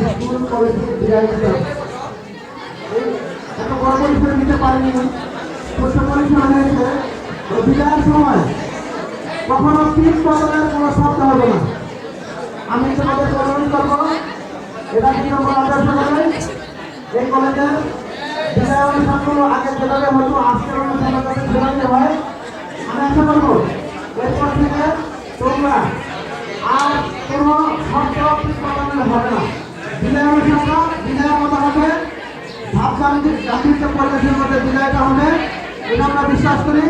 School college বিদায় দিতে এত বড় পরিসরে নিতে পারেনি, ছোট পরিসরে হয়েছে। বিদায়ের সময় কখনো পিঠ বদলের কোনো শব্দ হবে না। আমি তোমাদের অনুরোধ করবো, এটা 2 নম্বর আদর্শ কলেজ। এই কলেজের বিদায় অনুষ্ঠানগুলো আগে যেভাবে হতো আজকের অনুষ্ঠানের কাছে সেভাবে হয়। আমি আশা করবো এরপর থেকে তোমরা আর কোনো শব্দ পিঠ বদলের হবে না। বিদায় অনুষ্ঠানটা বিদায়ের মতো হবে, ভাব গান্ধীত্ব পরিবেশের মধ্যে বিদায়টা হবে, এটা আমরা বিশ্বাস করি।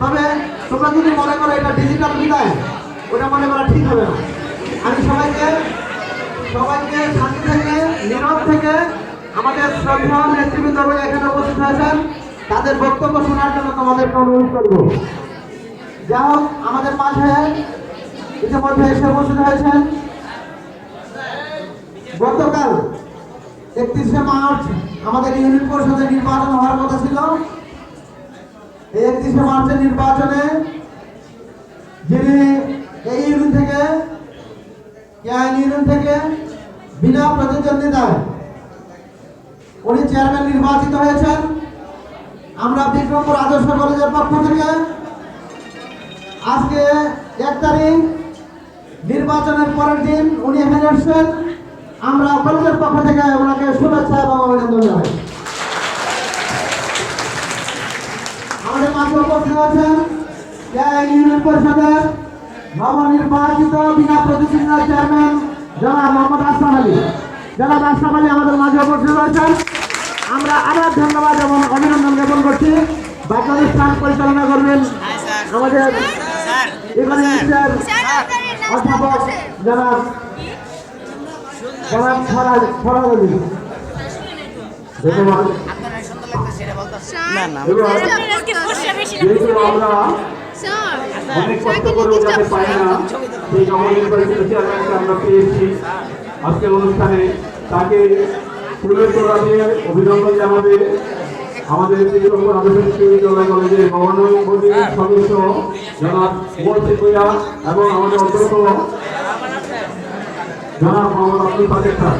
তবে তোমরা যদি মনে করো এটা ডিজিটাল বিদায়, ওটা মনে করা ঠিক হবে না। আমি সবাইকে শান্তি থেকে নীরব থেকে আমাদের শ্রদ্ধা নেতৃবৃন্দ এখানে উপস্থিত হয়েছেন, তাদের বক্তব্য শোনার জন্য তোমাদেরকে অনুরোধ করব। যা হোক, আমাদের মাঝে ইতিমধ্যে এসে উপস্থিত হয়েছেন। গতকাল 31শে মার্চ আমাদের ইউনিয়ন পরিষদের নির্বাচন হওয়ার কথা ছিল। এই 31শে মার্চের নির্বাচনে যিনি এই ইউনিয়ন থেকে বিনা প্রতিদ্বন্দ্বিতায় উনি চেয়ারম্যান নির্বাচিত হয়েছেন। আমরা বিক্রমপুর আদর্শ কলেজের পক্ষ থেকে আজকে 1 তারিখ নির্বাচনের পরের দিন উনি এখানে এসেছেন। আমরা কলেজের পক্ষ থেকে ওনাকে শুভেচ্ছা এবং অভিনন্দন জানাই। আমাদের মাঝে উপস্থিত আছেন ইউনিয়ন পরিষদের নবনির্বাচিত বিনা প্রতিদ্বন্দ্বিতার চেয়ারম্যান জনাব মোহাম্মদ আশরাফ আলী। জনাব আশরাফ আলী আমাদের মাঝে উপস্থিত রয়েছেন। আমরা আবার ধন্যবাদ এবং অভিনন্দন জ্ঞাপন করছি। বাকি অনুষ্ঠান পরিচালনা করবেন আমাদের ইকোনমিক্সের অধ্যাপক জনাব ফরাজ আলী। ধন্যবাদ। আমরা অনেক কষ্ট করে যাতে পাই না, সেই নবনির্বাচিত চেয়ারম্যানকে আমরা পেয়েছি আজকের অনুষ্ঠানে। তাকে ফুলের তোড়া দিয়ে অভিনন্দন জানাবে আমাদের বিক্রমপুর আদর্শ বিশ্ববিদ্যালয় কলেজের গভর্নিং সদস্য জনাব মোহাম্মদ ভূঁইয়া এবং আমাদের অধ্যক্ষ জনাব মোহাম্মদ আব্দুল ফাতেহ খান।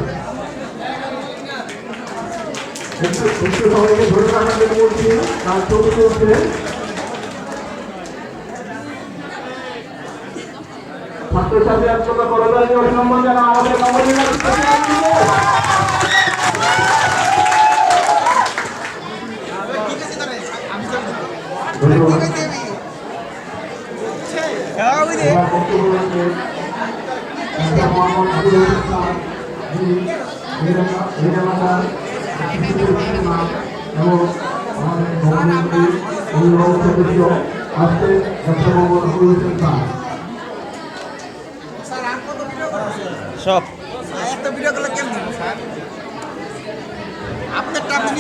একটু সবাইকে ধরে রাখার জন্য বলছি, তার ছবি তুলছে। ছাত্রছাত্রী একসাথে করদানি অভিনন্দন জানা আমাদের সব একটা ভিডিও করলে কেমন স্যার আপনারটা আপনি